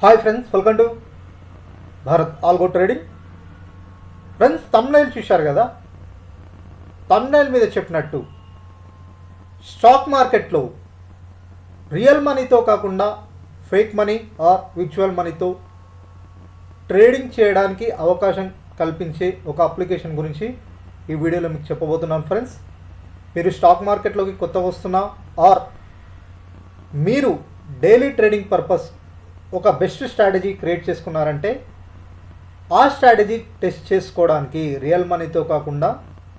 Hi friends, welcome to Bharat algo trading. Friends, thumbnail చూశారు కదా. Thumbnail మీద చెప్పినట్టు స్టాక్ మార్కెట్లో రియల్ మనీతో కాకుండా ఫేక్ మనీ ఆర్ విర్చువల్ మనీతో ట్రేడింగ్ చేయడానికి అవకాశం కల్పించే ఒక అప్లికేషన్ గురించి ఈ వీడియోలో మీకు చెప్పబోతున్నాను. ఫ్రెండ్స్, మీరు స్టాక్ మార్కెట్లోకి కొత్తగా వస్తున్నా ఆర్ మీరు డైలీ ట్రేడింగ్ పర్పస్ ఒక బెస్ట్ స్ట్రాటజీ క్రియేట్ చేసుకున్నారంటే ఆ స్ట్రాటజీ టెస్ట్ చేసుకోవడానికి రియల్ మనీతో కాకుండా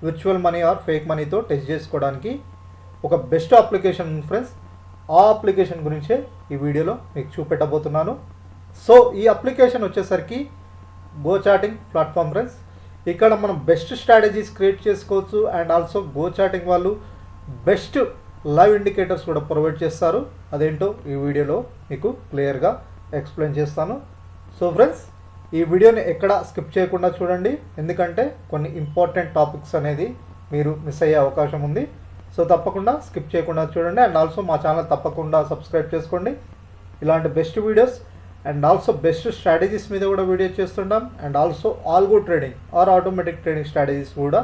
విర్చువల్ మనీ ఆర్ ఫేక్ మనీతో టెస్ట్ చేసుకోవడానికి ఒక బెస్ట్ అప్లికేషన్ ఫ్రెండ్స్. ఆ అప్లికేషన్ గురించే ఈ వీడియోలో మీకు చూపెట్టబోతున్నాను. సో ఈ అప్లికేషన్ వచ్చేసరికి గో చాటింగ్ ప్లాట్ఫామ్ ఫ్రెండ్స్. ఇక్కడ మనం బెస్ట్ స్ట్రాటజీస్ క్రియేట్ చేసుకోవచ్చు అండ్ ఆల్సో గో చాటింగ్ వాళ్ళు బెస్ట్ లైవ్ ఇండికేటర్స్ కూడా ప్రొవైడ్ చేస్తారు. అదేంటో ఈ వీడియోలో మీకు క్లియర్గా ఎక్స్ప్లెయిన్ చేస్తాను. సో ఫ్రెండ్స్, ఈ వీడియోని ఎక్కడ స్కిప్ చేయకుండా చూడండి, ఎందుకంటే కొన్ని ఇంపార్టెంట్ టాపిక్స్ అనేది మీరు మిస్ అయ్యే అవకాశం ఉంది. సో తప్పకుండా స్కిప్ చేయకుండా చూడండి అండ్ ఆల్సో మా ఛానల్ తప్పకుండా సబ్స్క్రైబ్ చేసుకోండి. ఇలాంటి best videos and also best strategies మీద కూడా వీడియో చేస్తుంటాం and also algo trading are automatic trading strategies కూడా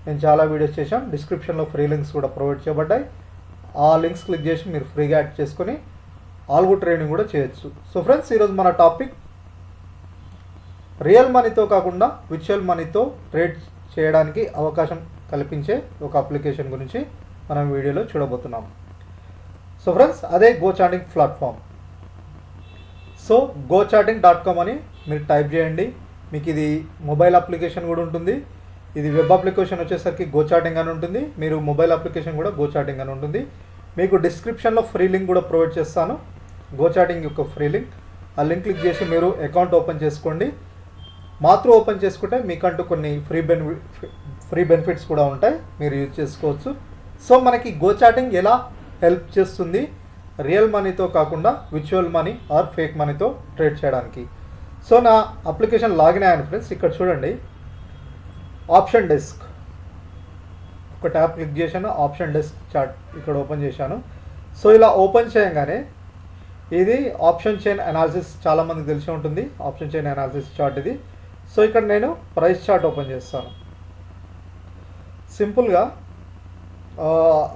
నేను చాలా వీడియోస్ చేశాను. డిస్క్రిప్షన్లో ఫ్రీ లింక్స్ కూడా ప్రొవైడ్ చేయబడ్డాయి. ఆ లింక్స్ క్లిక్ చేసి మీరు ఫ్రీగా యాడ్ చేసుకొని ఆల్గో ట్రేడింగ్ కూడా చేయొచ్చు. సో ఫ్రెండ్స్, ఈరోజు మన టాపిక్ రియల్ మనీతో కాకుండా విర్చువల్ మనీతో ట్రేడ్ చేయడానికి అవకాశం కల్పించే ఒక అప్లికేషన్ గురించి మనం వీడియోలో చూడబోతున్నాం. సో ఫ్రెండ్స్, అదే go charting platform. So gochating.com అని మీరు టైప్ చేయండి. మీకు ఇది మొబైల్ అప్లికేషన్ కూడా ఉంటుంది. ఇది వెబ్ అప్లికేషన్ వచ్చేసరికి గో చాటింగ్ అని ఉంటుంది. మీరు మొబైల్ అప్లికేషన్ కూడా గో చాటింగ్ అని ఉంటుంది. మీకు డిస్క్రిప్షన్లో ఫ్రీ లింక్ కూడా ప్రొవైడ్ చేస్తాను, గో చాటింగ్ యొక్క ఫ్రీ లింక్. ఆ లింక్ క్లిక్ చేసి మీరు అకౌంట్ ఓపెన్ చేసుకోండి. మాత్రం ఓపెన్ చేసుకుంటే మీకంటూ కొన్ని ఫ్రీ బెనిఫిట్స్ కూడా ఉంటాయి, మీరు యూజ్ చేసుకోవచ్చు. సో మనకి గో చాటింగ్ ఎలా హెల్ప్ చేస్తుంది రియల్ మనీతో కాకుండా విర్చువల్ మనీ ఆర్ ఫేక్ మనీతో ట్రేడ్ చేయడానికి. సో నా అప్లికేషన్ లాగిన్ అయ్యాను ఫ్రెండ్స్. ఇక్కడ చూడండి, ఆప్షన్ డెస్క్ ఒక ట్యాబ్ క్లిక్ చేశాను. ఆప్షన్ డెస్క్ చార్ట్ ఇక్కడ ఓపెన్ చేశాను. సో ఇలా ఓపెన్ చేయగానే ఇది ఆప్షన్ చైన్ అనాలిసిస్, చాలామందికి తెలిసి ఉంటుంది ఆప్షన్ చైన్ అనాలిసిస్ చార్ట్ ఇది. సో ఇక్కడ నేను ప్రైస్ చార్ట్ ఓపెన్ చేస్తాను. సింపుల్గా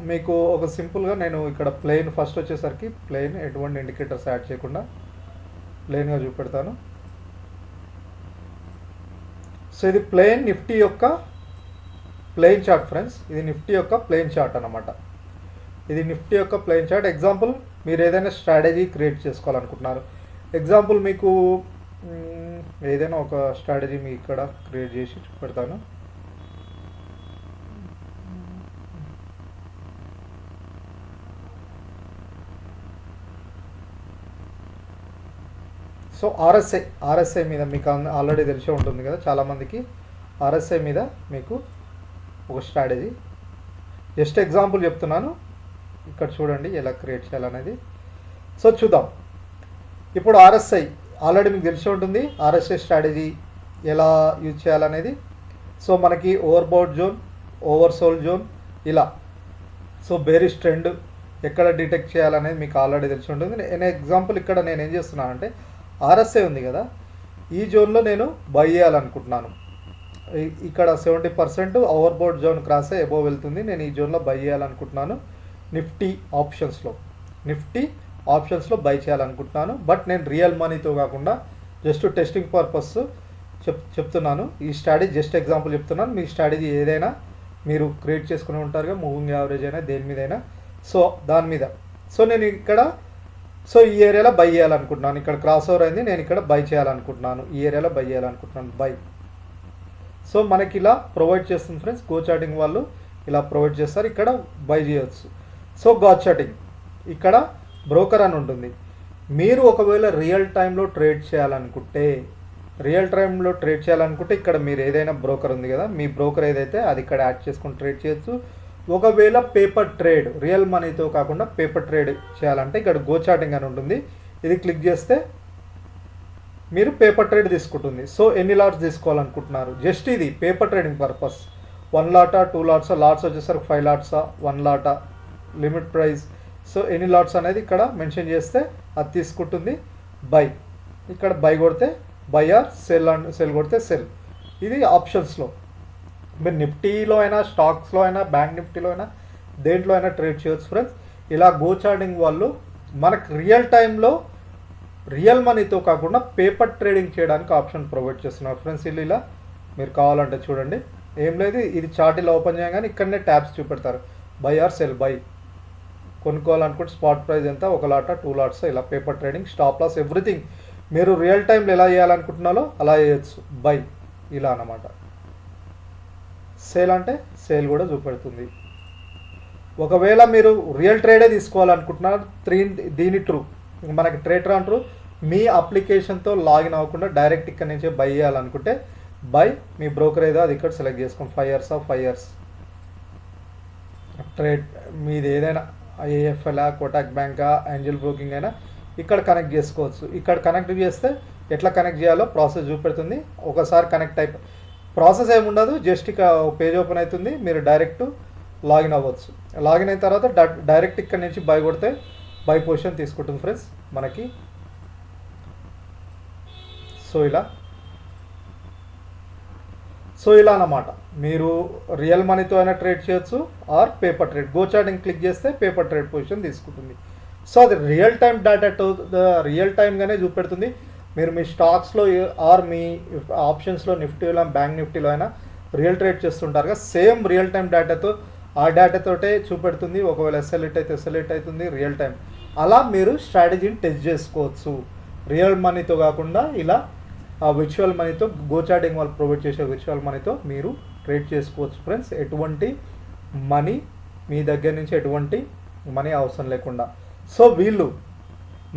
మీకు ఒక సింపుల్గా నేను ఇక్కడ ప్లెయిన్ ఫస్ట్ వచ్చేసరికి ప్లెయిన్ ఎటువంటి ఇండికేటర్స్ యాడ్ చేయకుండా ప్లెయిన్గా చూపెడతాను. సో ఇది ప్లెయిన్ నిఫ్టీ యొక్క ప్లెయిన్ చార్ట్ ఫ్రెండ్స్. ఇది నిఫ్టీ యొక్క ప్లెయిన్ చార్ట్ అన్నమాట. ఇది నిఫ్టీ యొక్క ప్లెయిన్ చార్ట్. ఎగ్జాంపుల్, మీరు ఏదైనా స్ట్రాటజీ క్రియేట్ చేసుకోవాలనుకుంటున్నారు. ఎగ్జాంపుల్ మీకు ఏదైనా ఒక స్ట్రాటజీ మీకు ఇక్కడ క్రియేట్ చేసి చూపెడతాను. సో ఆర్ఎస్ఐ మీద మీకు ఆల్రెడీ తెలిసే ఉంటుంది కదా చాలామందికి. ఆర్ఎస్ఐ మీద మీకు ఒక స్ట్రాటజీ జస్ట్ ఎగ్జాంపుల్ చెప్తున్నాను. ఇక్కడ చూడండి ఎలా క్రియేట్ చేయాలనేది. సో చూద్దాం. ఇప్పుడు ఆర్ఎస్ఐ ఆల్రెడీ మీకు తెలిసే ఉంటుంది, ఆర్ఎస్ఐ స్ట్రాటజీ ఎలా యూజ్ చేయాలనేది. సో మనకి ఓవర్బౌట్ జోన్, ఓవర్సోల్డ్ జోన్ ఇలా. సో బేరిష్ ట్రెండ్ ఎక్కడ డిటెక్ట్ చేయాలనేది మీకు ఆల్రెడీ తెలిసి ఉంటుంది. నేను ఎగ్జాంపుల్ ఇక్కడ నేను ఏం చేస్తున్నానంటే, ఆర్ఎస్ఐ ఉంది కదా, ఈ జోన్లో నేను బై చేయాలనుకుంటున్నాను. ఇక్కడ 70% ఓవర్బౌట్ జోన్ క్రాస్ అయ్యి ఎబోవ్ వెళ్తుంది. నేను ఈ జోన్లో బై చేయాలనుకుంటున్నాను. నిఫ్టీ ఆప్షన్స్లో బై చేయాలనుకుంటున్నాను. బట్ నేను రియల్ మనీతో కాకుండా జస్ట్ టెస్టింగ్ పర్పస్ చెప్తున్నాను. ఈ స్ట్రాటజీ జస్ట్ ఎగ్జాంపుల్ చెప్తున్నాను. మీ స్ట్రాటజీ ఏదైనా మీరు క్రియేట్ చేసుకుని ఉంటారుగా, మూవింగ్ యావరేజ్ అయినా దేని మీదైనా. సో దాని మీద సో నేను ఇక్కడ ఈ ఏరియాలో బై చేయాలనుకుంటున్నాను. ఇక్కడ క్రాస్ ఓవర్ అయింది, నేను ఇక్కడ బై చేయాలనుకుంటున్నాను. ఈ ఏరియాలో బై చేయాలనుకుంటున్నాను, బై. సో మనకి ఇలా ప్రొవైడ్ చేస్తుంది ఫ్రెండ్స్. గో చాటింగ్ వాళ్ళు ఇలా ప్రొవైడ్ చేస్తారు, ఇక్కడ బై చేయవచ్చు. సో గో చాటింగ్ ఇక్కడ బ్రోకర్ అని ఉంటుంది. మీరు ఒకవేళ రియల్ టైంలో ట్రేడ్ చేయాలనుకుంటే ఇక్కడ మీరు ఏదైనా బ్రోకర్ ఉంది కదా, మీ బ్రోకర్ ఏదైతే అది ఇక్కడ యాడ్ చేసుకొని ట్రేడ్ చేయొచ్చు. ఒకవేళ పేపర్ ట్రేడ్ రియల్ మనీతో కాకుండా పేపర్ ట్రేడ్ చేయాలంటే ఇక్కడ గో చాటింగ్ అని ఉంటుంది. ఇది క్లిక్ చేస్తే మీరు పేపర్ ట్రేడ్ తీసుకుంటుంది. సో ఎన్ని లాట్స్ తీసుకోవాలనుకుంటున్నారు, జస్ట్ ఇది పేపర్ ట్రేడింగ్ పర్పస్. 1 లాటా 2 లాట్సా, లాట్స్ వచ్చేసరికి 5 లాట్సా, 1 లాటా, లిమిట్ ప్రైస్. సో ఎన్ని లాట్స్ అనేది ఇక్కడ మెన్షన్ చేస్తే అది తీసుకుంటుంది బై. ఇక్కడ బై కొడితే buy or sell and sell కొడితే సెల్. ఇది ఆప్షన్స్లో. మీరు నిఫ్టీలో అయినా, స్టాక్స్లో అయినా, బ్యాంక్ నిఫ్టీలో అయినా, దేంట్లో అయినా ట్రేడ్ చేయొచ్చు ఫ్రెండ్స్. ఇలా గో చార్టింగ్ వాళ్ళు మనకు రియల్ టైంలో రియల్ మనీతో కాకుండా పేపర్ ట్రేడింగ్ చేయడానికి ఆప్షన్ ప్రొవైడ్ చేస్తున్నారు ఫ్రెండ్స్. ఇలా మీరు కావాలంటే చూడండి, ఏం లేదు, ఇది చార్ట్ ఇలా ఓపెన్ చేయగానే ఇక్కడనే ట్యాబ్స్ చూపెడతారు, బై ఆర్ సెల్. బై కొనుక్కోవాలనుకుంటే స్పాట్ ప్రైస్ ఎంత, 1 లాట్ 2 లాట్స్, ఇలా paper trading, stop loss, everything మీరు రియల్ టైంలో ఎలా చేయాలనుకుంటున్నారో అలా చేయొచ్చు. బై ఇలా అన్నమాట. సేల్ అంటే సేల్ కూడా చూపెడుతుంది. ఒకవేళ మీరు రియల్ ట్రేడే తీసుకోవాలనుకుంటున్నారు, దీని త్రూ మనకి ట్రేడర్ అంటారు, మీ అప్లికేషన్తో లాగిన్ అవ్వకుండా డైరెక్ట్ ఇక్కడ నుంచే బై చేయాలనుకుంటే బై, మీ బ్రోకర్ ఏదో అది ఇక్కడ సెలెక్ట్ చేసుకోండి. 5 years 5 years ట్రేడ్ మీది ఏదైనా ఐఏఎఫ్ఎల్, కోటాక్ బ్యాంకా, ఏంజల్ బ్రోకింగ్ అయినా ఇక్కడ కనెక్ట్ చేసుకోవచ్చు. ఇక్కడ కనెక్ట్ చేస్తే ఎట్లా కనెక్ట్ చేయాలో ప్రాసెస్ చూపెడుతుంది. ఒకసారి కనెక్ట్ అయిపోయి ప్రాసెస్ ఏముండదు, జస్ట్ ఇక పేజ్ ఓపెన్ అవుతుంది, మీరు డైరెక్ట్ లాగిన్ అవ్వచ్చు. లాగిన్ అయిన తర్వాత డైరెక్ట్ ఇక్కడ నుంచి బై కొడితే బై పొజిషన్ తీసుకుంటుంది ఫ్రెండ్స్ మనకి. సో ఇలా అన్నమాట. మీరు రియల్ మనీతో అయినా ట్రేడ్ చేయొచ్చు are paper trade. Go charting click చేస్తే పేపర్ ట్రేడ్ పొజిషన్ తీసుకుంటుంది. సో అది రియల్ టైం డేటాతో రియల్ టైంగానే చూపెడుతుంది. మీరు మీ స్టాక్స్లో ఆర్ మీ ఆప్షన్స్లో, నిఫ్టీలో, బ్యాంక్ నిఫ్టీలో అయినా రియల్ ట్రేడ్ చేస్తుంటారు కదా, సేమ్ రియల్ టైం డేటాతో ఆ డేటాతోటే చూపెడుతుంది. ఒకవేళ సెలెక్ట్ అయితే సెలెక్ట్ అవుతుంది రియల్ టైం. అలా మీరు స్ట్రాటజీని టెస్ట్ చేసుకోవచ్చు. రియల్ మనీతో కాకుండా ఇలా ఆ విర్చువల్ మనీతో, గో చార్టింగ్ వాళ్ళు ప్రొవైడ్ చేసే విర్చువల్ మనీతో మీరు ట్రేడ్ చేసుకోవచ్చు ఫ్రెండ్స్. ఎటువంటి మనీ మీ దగ్గర నుంచి ఎటువంటి మనీ అవసరం లేకుండా. సో వీళ్ళు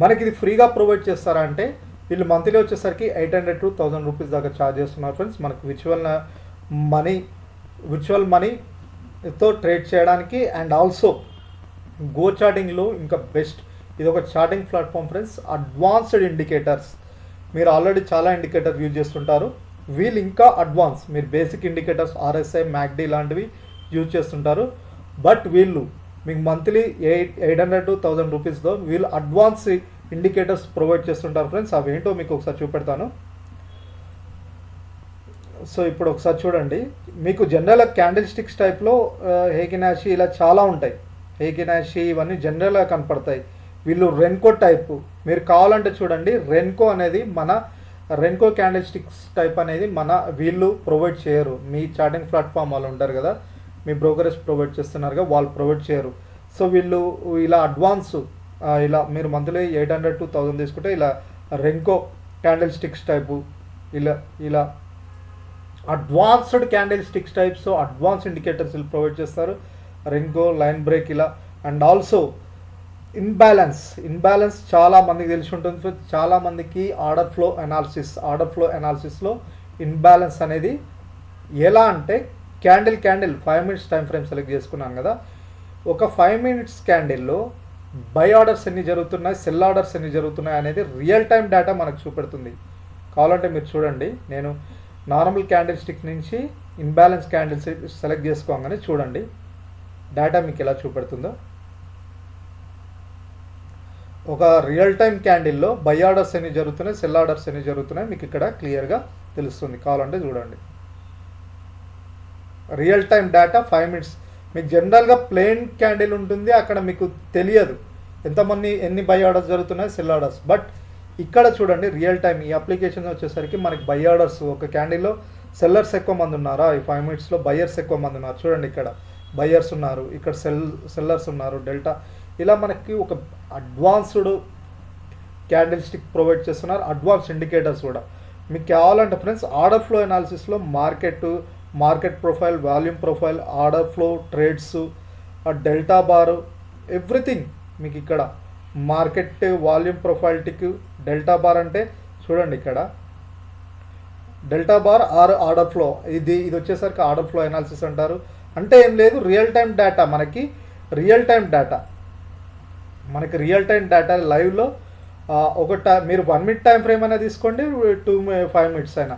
మనకి ఇది ఫ్రీగా ప్రొవైడ్ చేస్తారా అంటే, వీళ్ళు మంత్లీ వచ్చేసరికి 800 to 1000 రూపీస్ దాకా ఛార్జ్ చేస్తున్నారు ఫ్రెండ్స్ మనకు విర్చువల్ మనీతో ట్రేడ్ చేయడానికి. అండ్ ఆల్సో గో చార్టింగ్లో ఇంకా బెస్ట్, ఇది ఒక charting platform friends. Advanced indicators, మీరు ఆల్రెడీ చాలా ఇండికేటర్ యూజ్ చేస్తుంటారు, వీళ్ళు ఇంకా అడ్వాన్స్. మీరు బేసిక్ ఇండికేటర్స్ RSI, MACD లాంటివి యూజ్ చేస్తుంటారు, బట్ వీళ్ళు మీకు మంత్లీ 800 to 1000 రూపీస్తో వీళ్ళు అడ్వాన్స్ ఇండికేటర్స్ ప్రొవైడ్ చేస్తుంటారు ఫ్రెండ్స్. అవి ఏంటో మీకు ఒకసారి చూపెడతాను. సో ఇప్పుడు ఒకసారి చూడండి, మీకు జనరల్గా క్యాండిల్ స్టిక్స్ టైప్లో హేకినాషి ఇలా చాలా ఉంటాయి. హేకినాషి ఇవన్నీ జనరల్గా కనపడతాయి. వీళ్ళు రెన్కో టైపు, మీరు కావాలంటే చూడండి, రెన్కో క్యాండిల్ స్టిక్స్ టైప్ అనేది వీళ్ళు ప్రొవైడ్ చేయరు. మీ చార్టింగ్ ప్లాట్ఫామ్ వాళ్ళు ఉంటారు కదా, మీ బ్రోకరేజ్ ప్రొవైడ్ చేస్తున్నారు కదా, వాళ్ళు ప్రొవైడ్ చేయరు. సో వీళ్ళు ఇలా అడ్వాన్స్, ఇలా మీరు మంత్లీ 800 to 1000 తీసుకుంటే ఇలా రెన్కో క్యాండిల్ స్టిక్స్ టైపు, ఇలా advanced candle sticks types, advance indicators వీళ్ళు ప్రొవైడ్ చేస్తారు. రెన్కో, లైన్ బ్రేక్ ఇలా. అండ్ ఆల్సో ఇన్బ్యాలెన్స్ చాలా మందికి తెలిసి ఉంటుంది. చాలా మందికి ఆర్డర్ ఫ్లో అనాలిసిస్లో ఇన్బ్యాలెన్స్ అనేది ఎలా అంటే, candle 5 minutes time frame select చేసుకున్నాను కదా, ఒక 5 minutes క్యాండిల్లో బై ఆర్డర్స్ ఎన్ని జరుగుతున్నాయి, సెల్ ఆర్డర్స్ ఎన్ని జరుగుతున్నాయి అనేది రియల్ టైం డేటా మనకు చూపెడుతుంది. కావాలంటే మీరు చూడండి, నేను నార్మల్ క్యాండిల్ స్టిక్ నుంచి ఇన్బ్యాలెన్స్ క్యాండిల్ సెలెక్ట్ చేసుకోగానే చూడండి డేటా మీకు ఎలా చూపెడుతుందో. ఒక రియల్ టైం క్యాండిల్లో బై ఆర్డర్స్ ఎన్ని జరుగుతున్నాయి, సెల్ ఆర్డర్స్ ఎన్ని జరుగుతున్నాయి మీకు ఇక్కడ క్లియర్గా తెలుస్తుంది. కావాలంటే చూడండి, రియల్ టైం డేటా 5 minutes. మీకు జనరల్గా ప్లెయిన్ క్యాండిల్ ఉంటుంది, అక్కడ మీకు తెలియదు ఎన్ని బై ఆర్డర్స్ జరుగుతున్నాయి, సెల్ ఆర్డర్స్. బట్ ఇక్కడ చూడండి రియల్ టైం, ఈ అప్లికేషన్ వచ్చేసరికి మనకి బై ఆర్డర్స్, ఒక క్యాండిల్లో సెల్లర్స్ ఎక్కువ మంది ఉన్నారా, ఈ 5 minutesలో బయ్యర్స్ ఎక్కువ మంది ఉన్నారు. చూడండి ఇక్కడ బయ్యర్స్ ఉన్నారు, ఇక్కడ సెల్లర్స్ ఉన్నారు, డెల్టా. ఇలా మనకి ఒక అడ్వాన్స్డ్ క్యాండిల్ స్టిక్ ప్రొవైడ్ చేస్తున్నారు, అడ్వాన్స్ ఇండికేటర్స్ కూడా. మీకు కావాలంటే ఫ్రెండ్స్ ఆర్డర్ ఫ్లో అనాలిసిస్లో market profile, volume profile, order flow, trades, delta bar, everything మీకు ఇక్కడ market volume profile tick. Delta bar అంటే చూడండి ఇక్కడ డెల్టా బార్ ఆర్డర్ ఫ్లో, ఇది వచ్చేసరికి ఆర్డర్ ఫ్లో అనాలిసిస్ అంటారు. అంటే ఏం లేదు, రియల్ టైం డేటా మనకి రియల్ టైం డేటా లైవ్లో మీరు 1 minute టైం ఫ్రేమ్ అయినా తీసుకోండి, 5 minutes అయినా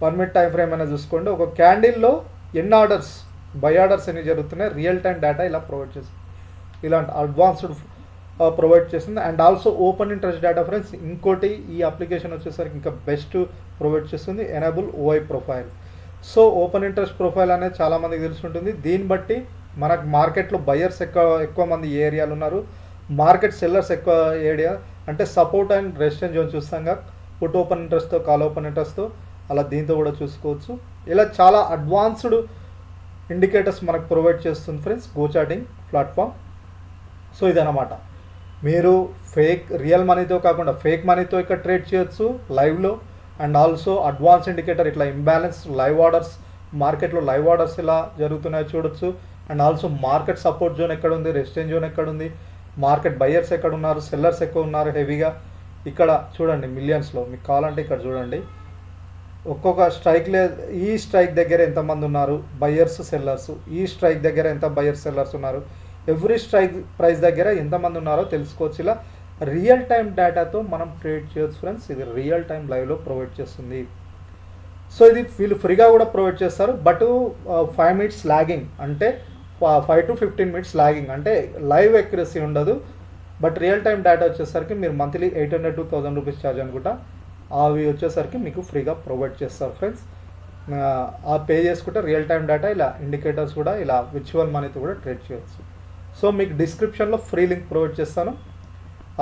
1 minute టైం ఫ్రేమ్ అయినా చూసుకోండి. ఒక క్యాండిల్లో ఎన్ని ఆర్డర్స్, బై ఆర్డర్స్ ఎన్ని జరుగుతున్నాయి, రియల్ టైం డేటా ఇలా ప్రొవైడ్ చేస్తుంది. ఇలాంటి ప్రొవైడ్ చేస్తుంది. And also open interest data friends. ఇంకోటి ఈ అప్లికేషన్ వచ్చేసరికి ఇంకా బెస్ట్ ప్రొవైడ్ చేస్తుంది, enable ఓఐ profile. So open interest profile అనేది చాలామందికి తెలుసుంటుంది. దీన్ని బట్టి మనకు మార్కెట్లో బయర్స్ ఎక్కువ మంది ఏ ఏరియాలు ఉన్నారు, మార్కెట్ సెల్లర్స్ ఎక్కువ ఏరియా అంటే సపోర్ట్ అండ్ రెసిస్టెన్స్ జోన్ చూస్తాం, పుట్ ఓపెన్ ఇంట్రెస్ట్తో కాల్ ఓపెన్ ఇంట్రెస్ట్తో అలా దీంతో కూడా చూసుకోవచ్చు. ఇలా చాలా అడ్వాన్స్డ్ ఇండికేటర్స్ మనకు ప్రొవైడ్ చేస్తుంది friends go charting platform. So ఇదన్నమాట. మీరు రియల్ మనీతో కాకుండా ఫేక్ మనీతో ఇక్కడ ట్రేడ్ చేయొచ్చు లైవ్లో. అండ్ ఆల్సో అడ్వాన్స్ ఇండికేటర్ ఇట్లా ఇంబ్యాలెన్స్ లైవ్ ఆర్డర్స్, మార్కెట్లో లైవ్ ఆర్డర్స్ ఎలా జరుగుతున్నాయో చూడొచ్చు. And also market support zone ఎక్కడ ఉంది, రెసిస్టెన్స్ జోన్ ఎక్కడ ఉంది, మార్కెట్ బయర్స్ ఎక్కడ ఉన్నారు, సెల్లర్స్ ఎక్కువ ఉన్నారు హెవీగా. ఇక్కడ చూడండి మిలియన్స్లో, మీకు కావాలంటే ఇక్కడ చూడండి ఒక్కొక్క ఈ స్ట్రైక్ దగ్గర ఎంతమంది ఉన్నారు బయర్స్ సెల్లర్స్, ఈ స్ట్రైక్ దగ్గర ఎంత బయర్స్ సెల్లర్స్ ఉన్నారు, ఎవ్రీ స్ట్రైక్ ప్రైస్ దగ్గర ఎంతమంది ఉన్నారో తెలుసుకోవచ్చు. ఇలా రియల్ టైం డేటాతో మనం ట్రేడ్ చేయొచ్చు ఫ్రెండ్స్. ఇది రియల్ టైం లైవ్లో ప్రొవైడ్ చేస్తుంది. సో ఇది వీళ్ళు ఫ్రీగా కూడా ప్రొవైడ్ చేస్తారు. బట్ 5 minutes లాగింగ్, అంటే 5 to 15 minutes లాగింగ్, అంటే లైవ్ ఎక్యురసీ ఉండదు. బట్ రియల్ టైం డేటా వచ్చేసరికి మీరు మంత్లీ 800 to 1000 రూపీస్ ఛార్జ్ అనుకుంటా, అవి వచ్చేసరికి మీకు ఫ్రీగా ప్రొవైడ్ చేస్తారు ఫ్రెండ్స్. ఆ పే చేసుకుంటే రియల్ టైం డేటా ఇలా ఇండికేటర్స్ కూడా ఇలా విర్చువల్ మనీతో కూడా ట్రేడ్ చేయవచ్చు. సో మీకు డిస్క్రిప్షన్లో ఫ్రీ లింక్ ప్రొవైడ్ చేస్తాను.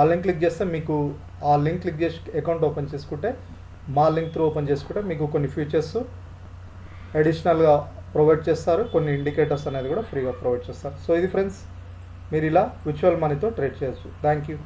ఆ లింక్ క్లిక్ చేస్తే మీకు ఆ లింక్ క్లిక్ చేసి అకౌంట్ ఓపెన్ చేసుకుంటే, మా లింక్ త్రూ ఓపెన్ చేసుకుంటే మీకు కొన్ని ఫీచర్స్ అడిషనల్గా ప్రొవైడ్ చేస్తారు, కొన్ని ఇండికేటర్స్ అనేది కూడా ఫ్రీగా ప్రొవైడ్ చేస్తారు. సో ఇది ఫ్రెండ్స్, మీరు ఇలా విర్చువల్ మనీతో ట్రేడ్ చేయొచ్చు. Thank you.